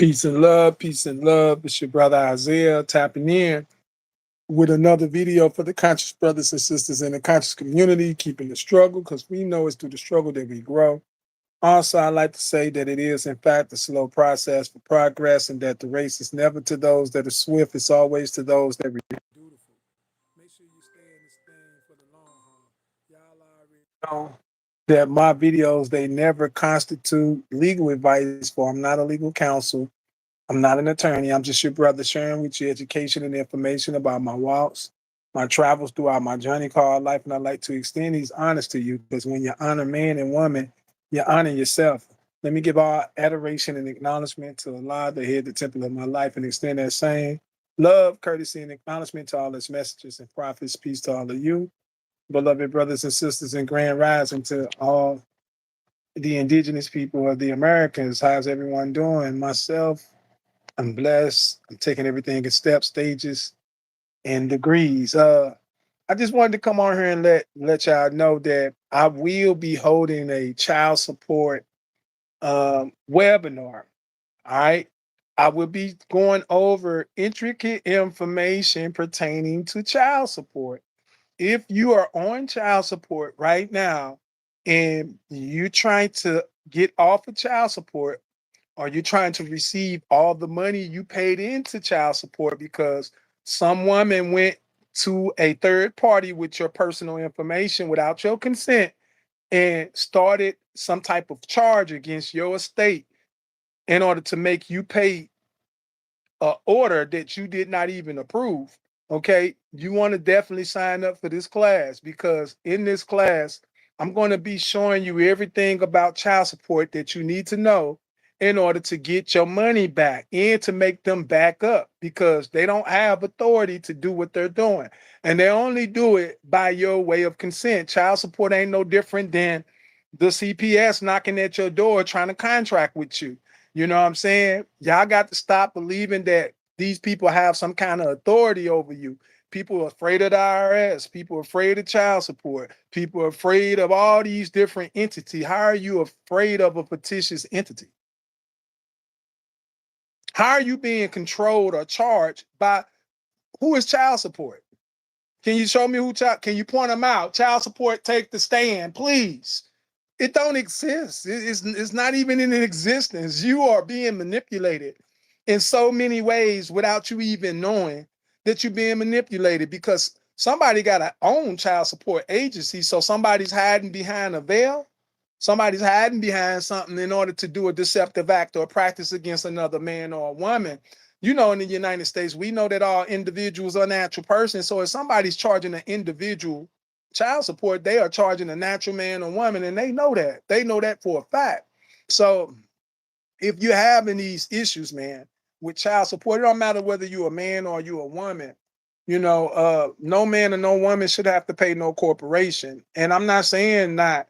Peace and love, peace and love. It's your brother Isaiah tapping in with another video for the conscious brothers and sisters in the conscious community, keeping the struggle because we know it's through the struggle that we grow. Also, I like to say that it is, in fact, a slow process for progress and that the race is never to those that are swift, it's always to those that remain dutiful. Make sure you stay in this thing for the long haul. Y'all already know that my videos, they never constitute legal advice for I'm not a legal counsel. I'm not an attorney. I'm just your brother sharing with you education and information about my walks, my travels throughout my journey called life. And I like to extend these honors to you because when you honor man and woman, you honor yourself. Let me give all adoration and acknowledgement to Allah, the head, the temple of my life, and extend that same love, courtesy, and acknowledgement to all his messages and prophets. Peace to all of you, beloved brothers and sisters in Grand Rising, to all the indigenous people of the Americas. How's everyone doing? Myself, I'm blessed. I'm taking everything in steps, stages, and degrees. I just wanted to come on here and let y'all know that I will be holding a child support webinar. All right. I will be going over intricate information pertaining to child support. If you are on child support right now and you're trying to get off of child support, are you trying to receive all the money you paid into child support because some woman went to a third party with your personal information without your consent and started some type of charge against your estate in order to make you pay a order that you did not even approve? Okay, you want to definitely sign up for this class because in this class, I'm going to be showing you everything about child support that you need to know in order to get your money back and to make them back up because they don't have authority to do what they're doing. And they only do it by your way of consent. Child support ain't no different than the CPS knocking at your door trying to contract with you. You know what I'm saying? Y'all got to stop believing that these people have some kind of authority over you. People are afraid of the IRS. People are afraid of child support. People are afraid of all these different entities. How are you afraid of a fictitious entity? How are you being controlled or charged by who is child support? Can you show me who child? Can you point them out? Child support, take the stand, please. It don't exist. It's not even in existence. You are being manipulated in so many ways without you even knowing that you're being manipulated because somebody got to own child support agency. So somebody's hiding behind a veil. Somebody's hiding behind something in order to do a deceptive act or practice against another man or a woman. You know, in the United States, we know that all individuals are natural persons. So if somebody's charging an individual child support, they are charging a natural man or woman, and they know that. They know that for a fact. So if you're having these issues, man, with child support, it don't matter whether you're a man or you're a woman. You know, no man or no woman should have to pay no corporation. And I'm not saying not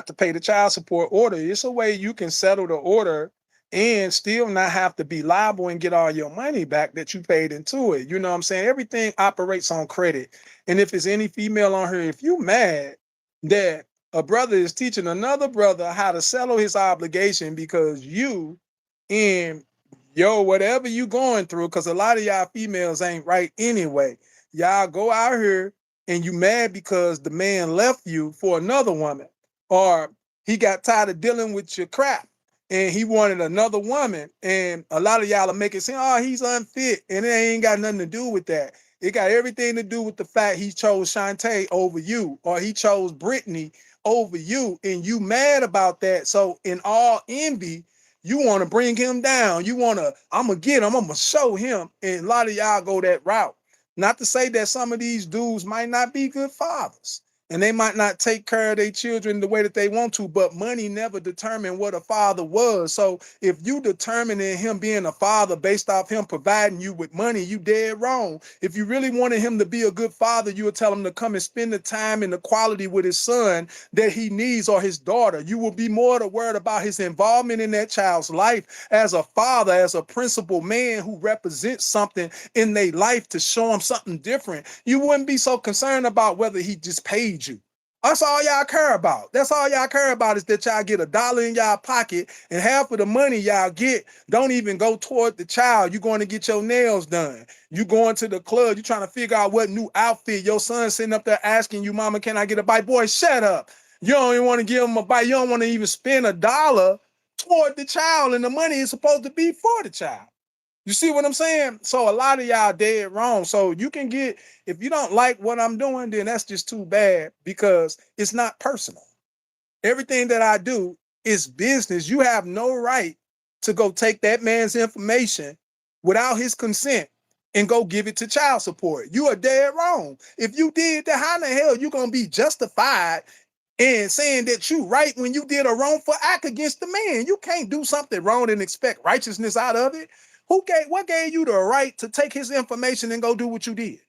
to pay the child support order. It's a way you can settle the order and still not have to be liable and get all your money back that you paid into it. You know what I'm saying? Everything operates on credit. And if it's any female on here, if you mad that a brother is teaching another brother how to settle his obligation because you in yo whatever you going through, because a lot of y'all females ain't right anyway. Y'all go out here and you mad because the man left you for another woman, or he got tired of dealing with your crap and he wanted another woman. And a lot of y'all are making it seem, oh, he's unfit, and it ain't got nothing to do with that. It got everything to do with the fact he chose Shantae over you, or he chose Brittany over you, and you mad about that. So in all envy, you want to bring him down. You want to, I'm going to get him, I'm going to show him. And a lot of y'all go that route. Not to say that some of these dudes might not be good fathers and they might not take care of their children the way that they want to, but money never determined what a father was. So if you determining him being a father based off him providing you with money, you dead wrong. If you really wanted him to be a good father, you would tell him to come and spend the time and the quality with his son that he needs, or his daughter. You will be more worried about his involvement in that child's life as a father, as a principal man who represents something in their life to show them something different. You wouldn't be so concerned about whether he just paid you. That's all y'all care about. That's all y'all care about is that y'all get $1 in y'all pocket and half of the money y'all get don't even go toward the child. You going to get your nails done. You going to the club. You trying to figure out what new outfit. Your son sitting up there asking you, mama, can I get a bite? Boy, shut up. You don't even want to give him a bite. You don't want to even spend $1 toward the child, and the money is supposed to be for the child. You see what I'm saying? So a lot of y'all dead wrong. So you can get, if you don't like what I'm doing, then that's just too bad because it's not personal. Everything that I do is business. You have no right to go take that man's information without his consent and go give it to child support. You are dead wrong. If you did that, how in the hell you gonna be justified in saying that you right when you did a wrongful act against the man? You can't do something wrong and expect righteousness out of it. What gave you the right to take his information and go do what you did?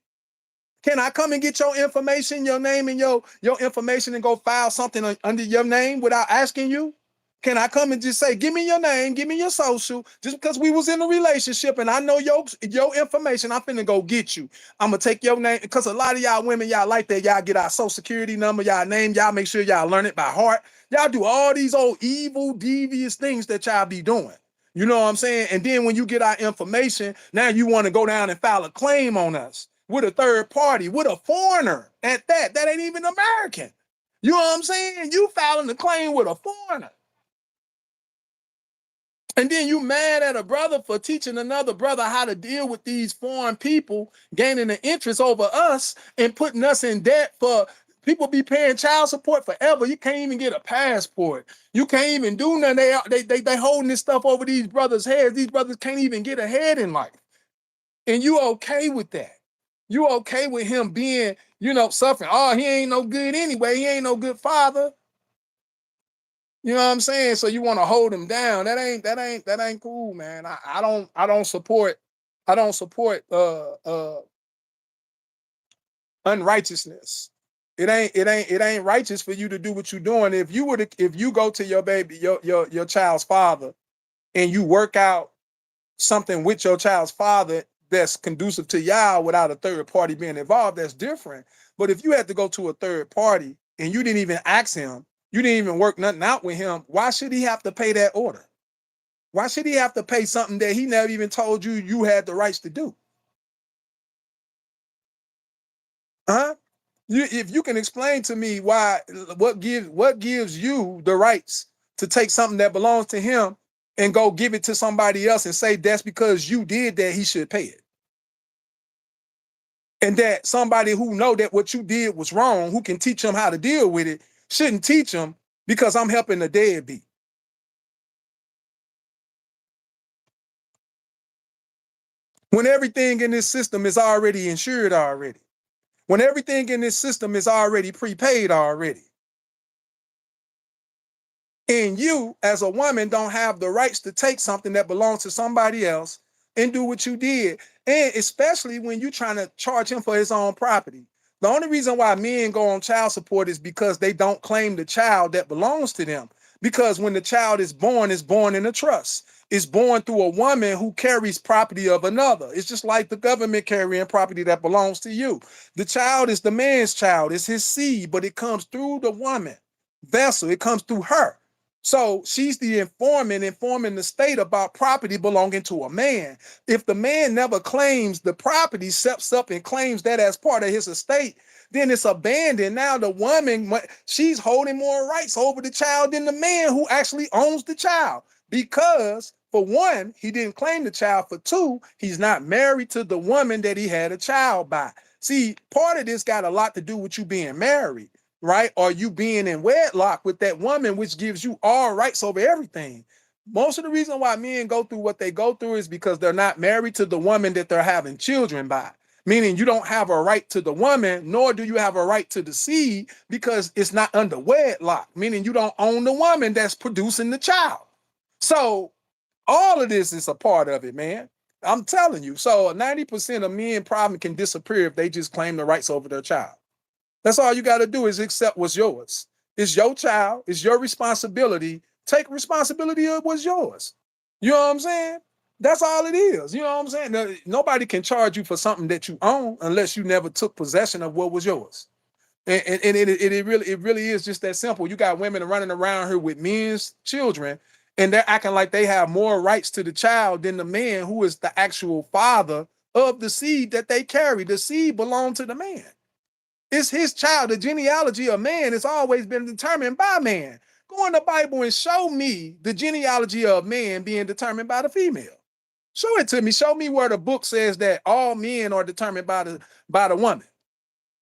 Can I come and get your information, your name, and your information and go file something under your name without asking you? Can I come and just say, give me your name, give me your social, just because we was in a relationship and I know your information, I'm finna go get you. I'm gonna take your name, because a lot of y'all women, y'all like that. Y'all get our social security number, y'all name, y'all make sure y'all learn it by heart. Y'all do all these old evil, devious things that y'all be doing. You know what I'm saying? And then when you get our information, now you want to go down and file a claim on us with a third party, with a foreigner at that. That ain't even American. You know what I'm saying? You filing a claim with a foreigner. And then you mad at a brother for teaching another brother how to deal with these foreign people, gaining an interest over us and putting us in debt for people be paying child support forever. You can't even get a passport. You can't even do nothing. They holding this stuff over these brothers' heads. These brothers can't even get ahead in life. And you okay with that? You okay with him being, suffering? Oh, he ain't no good anyway. He ain't no good father. You know what I'm saying? So you want to hold him down. That ain't cool, man. I don't support unrighteousness. It ain't righteous for you to do what you're doing. If you go to your baby, your child's father, and you work out something with your child's father that's conducive to y'all without a third party being involved, that's different. But if you had to go to a third party and you didn't even ask him, you didn't even work nothing out with him, why should he have to pay that order? Why should he have to pay something that he never even told you had the rights to do? Huh? If you can explain to me what gives you the rights to take something that belongs to him and go give it to somebody else and say that's because you did that, he should pay it. And that somebody who know that what you did was wrong, who can teach him how to deal with it, shouldn't teach him because I'm helping the deadbeat. When everything in this system is already insured already. When everything in this system is already prepaid already. And you, as a woman, don't have the rights to take something that belongs to somebody else and do what you did. And especially when you're trying to charge him for his own property. The only reason why men go on child support is because they don't claim the child that belongs to them. Because when the child is born in a trust. It's born through a woman who carries property of another. It's just like the government carrying property that belongs to you. The child is the man's child. It's his seed, but it comes through the woman vessel. It comes through her. So she's the informant informing the state about property belonging to a man. If the man never claims the property, steps up and claims that as part of his estate, then it's abandoned. Now the woman, she's holding more rights over the child than the man who actually owns the child. Because for one, he didn't claim the child. For two, he's not married to the woman that he had a child by. See, part of this got a lot to do with you being married, right? Or you being in wedlock with that woman, which gives you all rights over everything. Most of the reason why men go through what they go through is because they're not married to the woman that they're having children by. Meaning you don't have a right to the woman, nor do you have a right to the seed because it's not under wedlock. Meaning you don't own the woman that's producing the child. So all of this is a part of it, man. I'm telling you. So 90% of men probably can disappear if they just claim the rights over their child. That's all you got to do is accept what's yours. It's your child. It's your responsibility. Take responsibility of what's yours. You know what I'm saying? That's all it is. You know what I'm saying? Nobody can charge you for something that you own unless you never took possession of what was yours. And it really is just that simple. You got women running around here with men's children, and they're acting like they have more rights to the child than the man who is the actual father of the seed that they carry. The seed belongs to the man. It's his child. The genealogy of man has always been determined by man. Go in the Bible and show me the genealogy of man being determined by the female. Show it to me. Show me where the book says that all men are determined by the woman.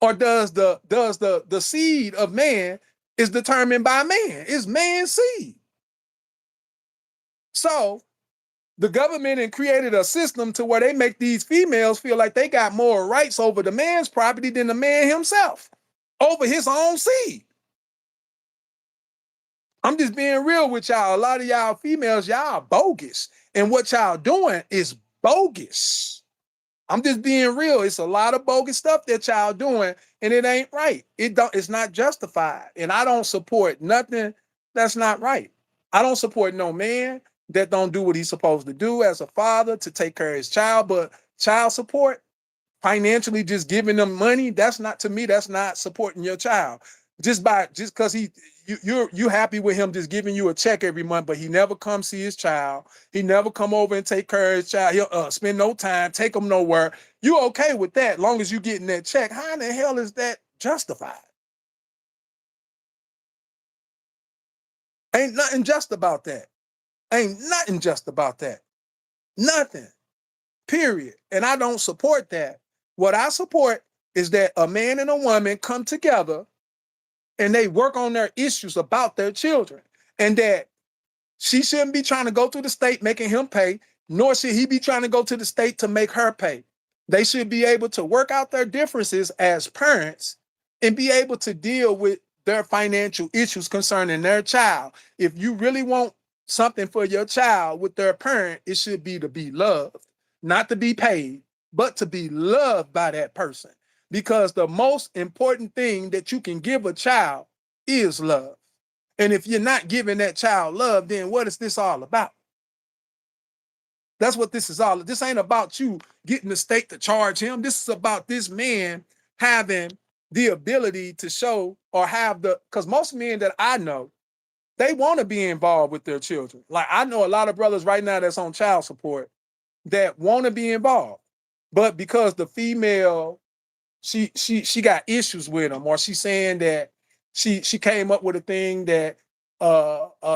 Or does the seed of man is determined by man? It's man's seed. So the government and created a system to where they make these females feel like they got more rights over the man's property than the man himself, over his own seed. I'm just being real with y'all. A lot of y'all females, y'all bogus. And what y'all doing is bogus. I'm just being real. It's a lot of bogus stuff that y'all doing, and it ain't right. It's not justified. And I don't support nothing that's not right. I don't support no man that don't do what he's supposed to do as a father to take care of his child. But child support, financially just giving them money, that's not, to me, that's not supporting your child. Just because you happy with him just giving you a check every month, but he never come see his child. He never come over and take care of his child. He'll spend no time, take him nowhere. You okay with that, long as you getting that check. How in the hell is that justified? Ain't nothing just about that. Ain't nothing just about that. Nothing. Period. And I don't support that. What I support is that a man and a woman come together and they work on their issues about their children, and that she shouldn't be trying to go to the state making him pay, nor should he be trying to go to the state to make her pay. They should be able to work out their differences as parents and be able to deal with their financial issues concerning their child. If you really want something for your child with their parent, it should be to be loved, not to be paid, but to be loved by that person. Because the most important thing that you can give a child is love. And if you're not giving that child love, then what is this all about? That's what this is all. This ain't about you getting the state to charge him. This is about this man having the ability to show or have because most men that I know, they want to be involved with their children. Like, I know a lot of brothers right now that's on child support that want to be involved. But because the female, she got issues with him, or she's saying that she came up with a thing that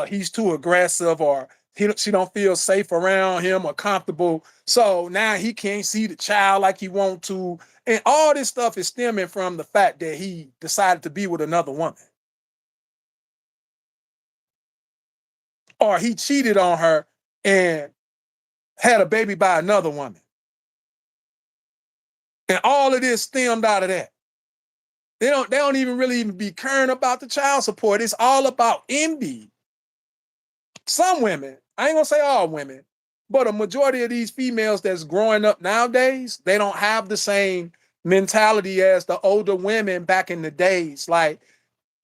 he's too aggressive, or she don't feel safe around him or comfortable. So now he can't see the child like he want to. And all this stuff is stemming from the fact that he decided to be with another woman. Or he cheated on her and had a baby by another woman. And all of this stemmed out of that. They don't even really be caring about the child support. It's all about envy. Some women, I ain't gonna say all women, but a majority of these females that's growing up nowadays, they don't have the same mentality as the older women back in the days, like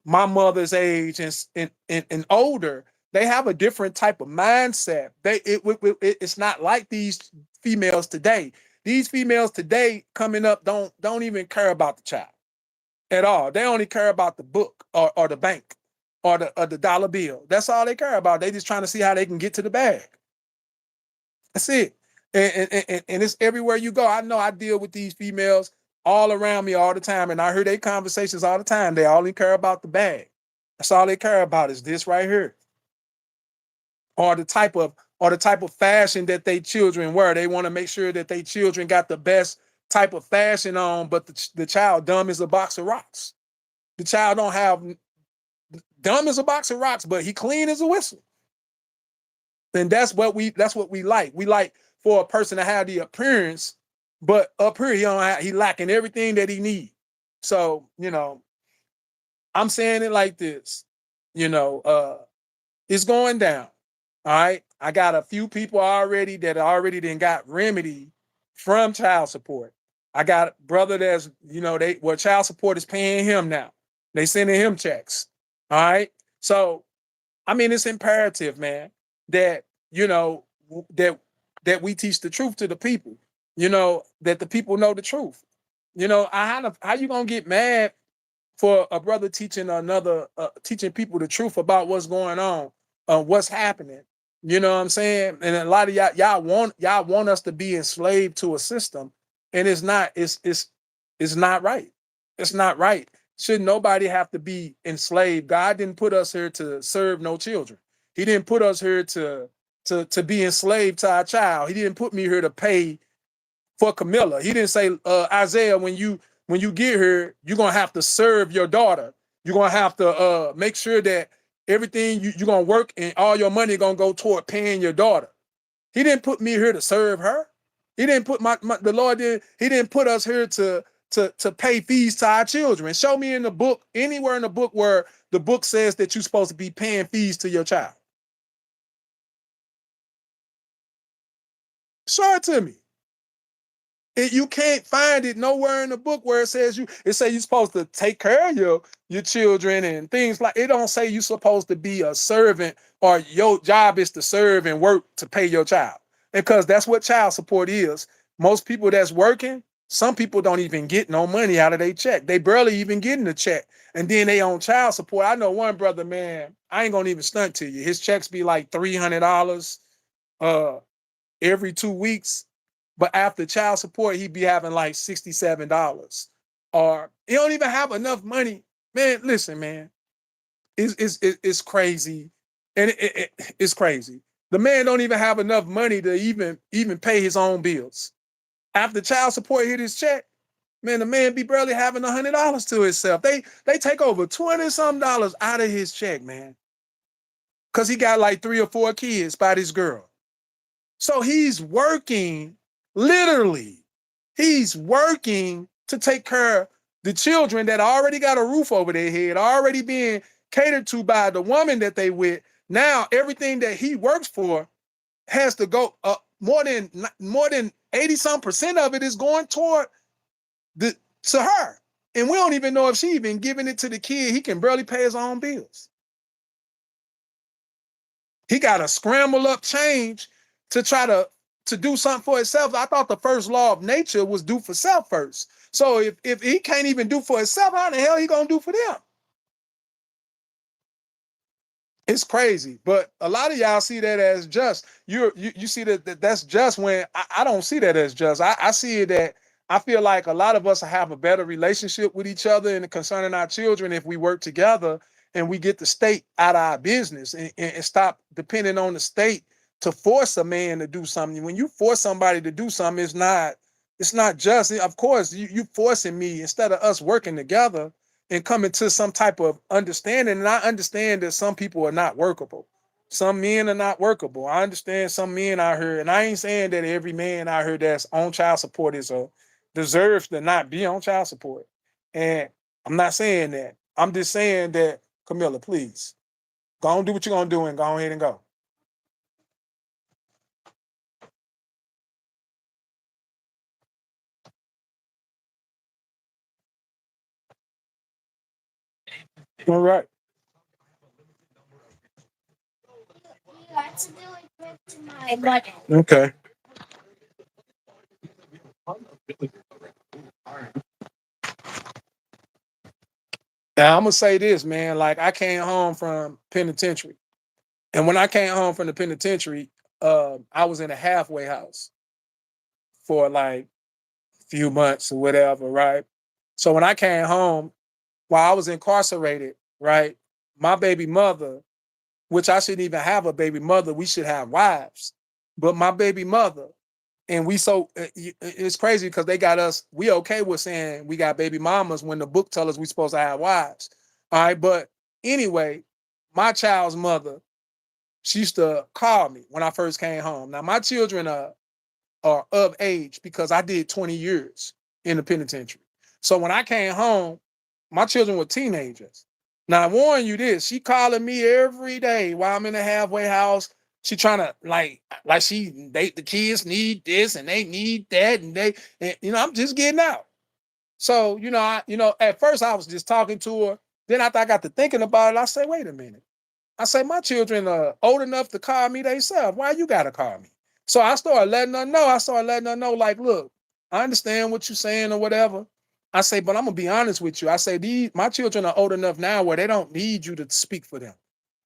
my mother's age and older. They have a different type of mindset. It's not like these females today. These females today coming up don't even care about the child at all. They only care about the book or the bank or the dollar bill. That's all they care about. They just trying to see how they can get to the bag. That's it. And it's everywhere you go. I know I deal with these females all around me all the time, and I hear their conversations all the time. They only care about the bag. That's all they care about is this right here. Or the type of fashion that they children wear. They want to make sure that they children got the best type of fashion on, but the child dumb as a box of rocks. The child don't have dumb as a box of rocks, but he clean as a whistle. And that's what we like. We like for a person to have the appearance, but up here he lacking everything that he needs. So, I'm saying it like this, it's going down. All right. I got a few people already that already then got remedy from child support. I got a brother that's, child support is paying him now. They sending him checks. All right. So, I mean, it's imperative, man, that, that we teach the truth to the people, that the people know the truth. How you going to get mad for a brother teaching another, teaching people the truth about what's going on, what's happening. You know what I'm saying? And a lot of y'all want us to be enslaved to a system, and it's not right. It's not right. Should nobody have to be enslaved? God didn't put us here to serve no children. He didn't put us here to be enslaved to our child. He didn't put me here to pay for Camilla. He didn't say, Isaiah, when you get here, you're gonna have to serve your daughter. You're gonna have to make sure that everything you're gonna work and all your money gonna go toward paying your daughter. He didn't put me here to serve her. He didn't put the Lord did. He didn't put us here to pay fees to our children. Show me in the book, anywhere in the book where the book says that you're supposed to be paying fees to your child. Show it to me. You can't find it nowhere in the book where it says you're supposed to take care of your children and things like it. Don't say you're supposed to be a servant or your job is to serve and work to pay your child, because that's what child support is. Most people that's working, some people don't even get no money out of their check. They barely even getting the check, and then they on child support. I know one brother, man, I ain't gonna even stunt to you. His checks be like $300 every 2 weeks. But after child support, he'd be having like $67. Or he don't even have enough money. Man, listen, man. It's crazy. And it's crazy. The man don't even have enough money to even pay his own bills. After child support hit his check, man, the man be barely having $100 to himself. They take over 20 some dollars out of his check, man. Cause he got like 3 or 4 kids by this girl. So he's working, literally, he's working to take care of the children that already got a roof over their head, already being catered to by the woman that they with. Now everything that he works for has to go up. More than 80% of it is going toward to her. And we don't even know if she even giving it to the kid. He can barely pay his own bills. He got to scramble up change to try to do something for himself. I thought the first law of nature was do for self first. So if he can't even do for himself, how the hell he gonna do for them? It's crazy, but a lot of y'all see that as just. You see that's just, when I don't see that as just. I see it that I feel like a lot of us have a better relationship with each other and concerning our children if we work together and we get the state out of our business and stop depending on the state to force a man to do something. When you force somebody to do something, it's not just. Of course, you forcing me instead of us working together and coming to some type of understanding. And I understand that some people are not workable. Some men are not workable. I understand some men out here, and I ain't saying that every man out here that's on child support deserves to not be on child support. And I'm not saying that. I'm just saying that, Camilla, please, go on, do what you're gonna do and go ahead and go. All right. Okay. Now I'm gonna say this, man. Like, I came home from penitentiary, and when I came home from the penitentiary, I was in a halfway house for like a few months or whatever, right? So when I came home, while I was incarcerated, right, my baby mother, which I shouldn't even have a baby mother, we should have wives, but my baby mother, and it's crazy because they got us. We okay with saying we got baby mamas when the book tells us we supposed to have wives. All right, but anyway, my child's mother, she used to call me when I first came home. Now my children are of age because I did 20 years in the penitentiary. So when I came home, my children were teenagers. Now I warn you this, she calling me every day while I'm in the halfway house. She trying to the kids need this and they need that and I'm just getting out. So at first I was just talking to her. Then after I got to thinking about it, I say, wait a minute. I say, my children are old enough to call me themselves. Why you gotta call me? So I started letting her know. Like, look, I understand what you're saying or whatever, I say, but I'm gonna be honest with you. I say, my children are old enough now where they don't need you to speak for them.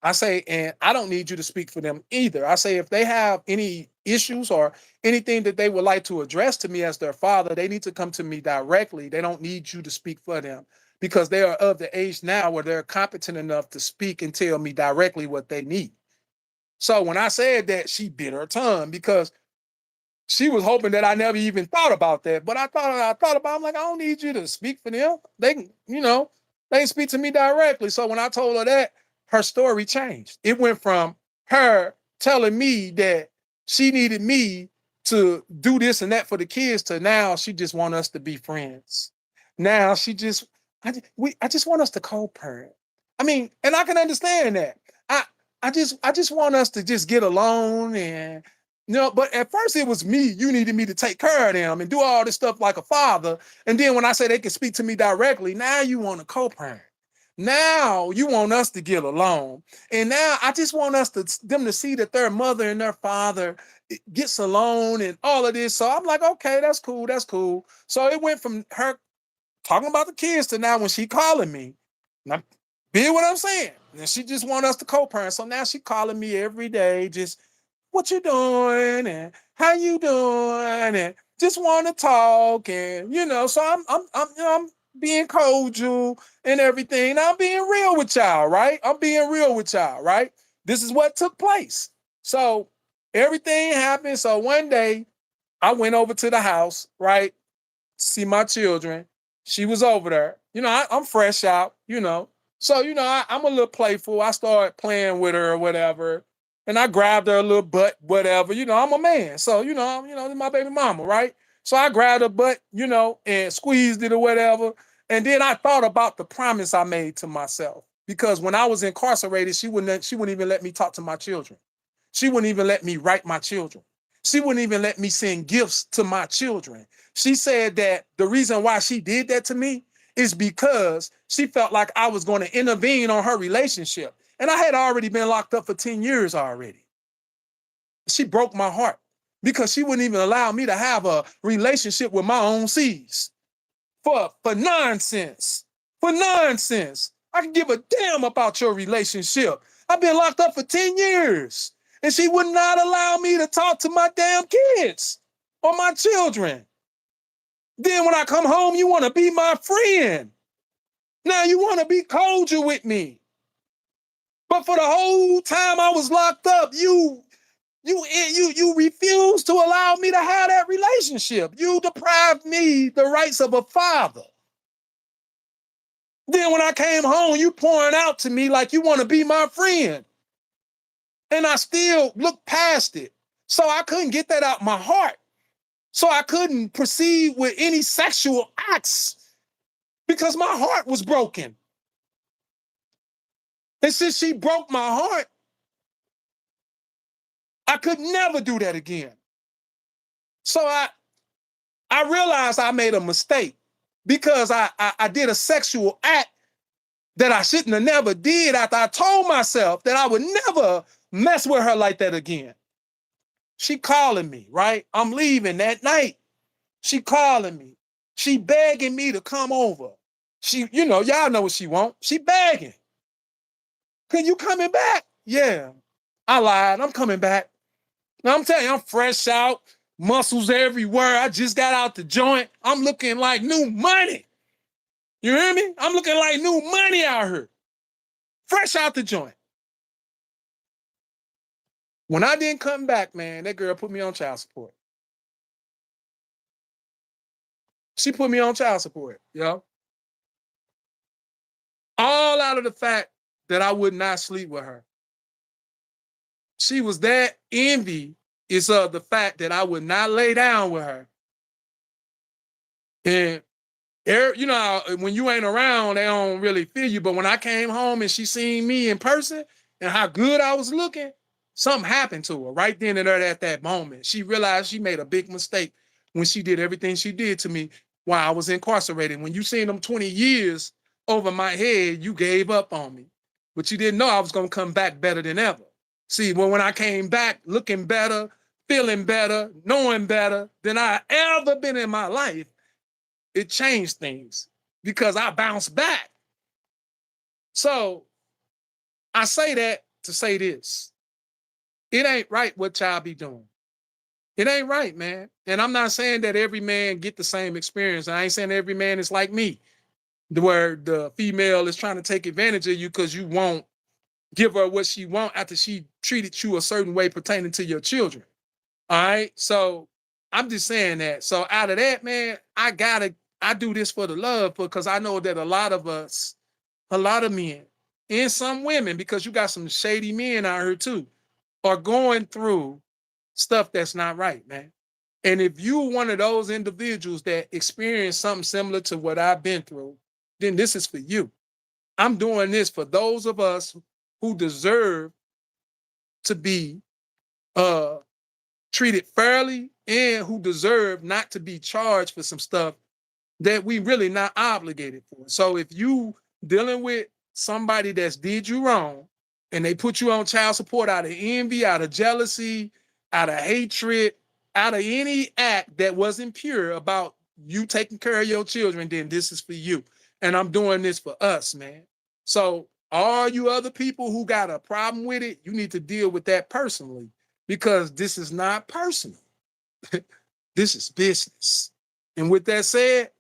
I say, and I don't need you to speak for them either. I say, if they have any issues or anything that they would like to address to me as their father, they need to come to me directly. They don't need you to speak for them because they are of the age now where they're competent enough to speak and tell me directly what they need. So when I said that, she bit her tongue because she was hoping that I never even thought about that. But I thought about it. I'm like, I don't need you to speak for them. They can, they can speak to me directly. So when I told her that, her story changed. It went from her telling me that she needed me to do this and that for the kids to now she just want us to be friends. Now I just want us to co-parent. I mean, and I can understand that. I I just want us to just get along and but at first it was me. You needed me to take care of them and do all this stuff like a father. And then when I say they can speak to me directly, now you want to co-parent. Now you want us to get along. And now I just want them to see that their mother and their father gets along and all of this. So I'm like, okay, that's cool. That's cool. So it went from her talking about the kids to now when she calling me. Now, feel what I'm saying? And she just want us to co-parent. So now she calling me every day, just what you doing and how you doing and just want to talk and so I'm being cordial and everything. And I'm being real with y'all, right? I'm being real with y'all, right? This is what took place. So everything happened. So one day I went over to the house, right? See my children. She was over there. I'm fresh out, So, I'm a little playful. I started playing with her or whatever. And I grabbed her a little butt, whatever. I'm a man. So, my baby mama, right? So I grabbed her butt, and squeezed it or whatever. And then I thought about the promise I made to myself. Because when I was incarcerated, she wouldn't even let me talk to my children. She wouldn't even let me write my children. She wouldn't even let me send gifts to my children. She said that the reason why she did that to me is because she felt like I was going to intervene on her relationship. And I had already been locked up for 10 years already. She broke my heart because she wouldn't even allow me to have a relationship with my own seeds. For nonsense. For nonsense. I can give a damn about your relationship. I've been locked up for 10 years. And she would not allow me to talk to my damn kids or my children. Then when I come home, you want to be my friend. Now you want to be cordial with me. But for the whole time I was locked up, you refused to allow me to have that relationship. You deprived me the rights of a father. Then when I came home, you pouring out to me like you want to be my friend. And I still looked past it. So I couldn't get that out my heart. So I couldn't proceed with any sexual acts because my heart was broken. And since she broke my heart, I could never do that again. So I realized I made a mistake because I did a sexual act that I shouldn't have never did after I told myself that I would never mess with her like that again. She calling me, right? I'm leaving that night. She calling me. She begging me to come over. Y'all know what she want. She begging. Can you coming back? Yeah. I lied. I'm coming back. Now I'm telling you, I'm fresh out, muscles everywhere. I just got out the joint. I'm looking like new money. You hear me? I'm looking like new money out here. Fresh out the joint. When I didn't come back, man, that girl put me on child support. She put me on child support, all out of the fact that I would not sleep with her. She was that envy is of the fact that I would not lay down with her. And when you ain't around, they don't really feel you. But when I came home and she seen me in person and how good I was looking, something happened to her right then and there at that moment. She realized she made a big mistake when she did everything she did to me while I was incarcerated. When you seen them 20 years over my head, you gave up on me. But you didn't know I was going to come back better than ever. See, when I came back looking better, feeling better, knowing better than I ever been in my life, it changed things because I bounced back. So I say that to say this. It ain't right what y'all be doing. It ain't right, man. And I'm not saying that every man get the same experience. I ain't saying every man is like me, where the female is trying to take advantage of you because you won't give her what she want after she treated you a certain way pertaining to your children. All right. So I'm just saying that. So out of that, man, I do this for the love because I know that a lot of us, a lot of men, and some women, because you got some shady men out here too, are going through stuff that's not right, man. And if you're one of those individuals that experience something similar to what I've been through, then this is for you. I'm doing this for those of us who deserve to be uh treated fairly and who deserve not to be charged for some stuff that we really not obligated for. So if you dealing with somebody that's did you wrong and they put you on child support out of envy, out of jealousy, out of hatred, out of any act that wasn't pure about you taking care of your children, then this is for you. And I'm doing this for us, man. So all you other people who got a problem with it, you need to deal with that personally because this is not personal. This is business. And with that said,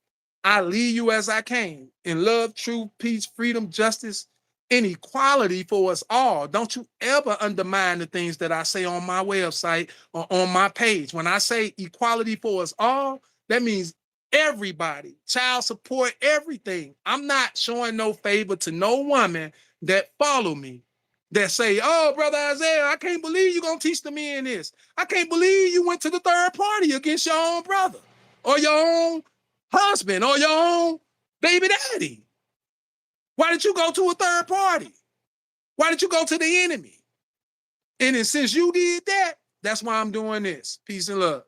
I leave you as I came in love, truth, peace, freedom, justice, and equality for us all. Don't you ever undermine the things that I say on my website or on my page. When I say equality for us all, that means everybody, child support, everything. I'm not showing no favor to no woman that follow me, that say, oh, Brother Isaiah, I can't believe you're going to teach the men this. I can't believe you went to the third party against your own brother or your own husband or your own baby daddy. Why did you go to a third party? Why did you go to the enemy? And then since you did that, that's why I'm doing this. Peace and love.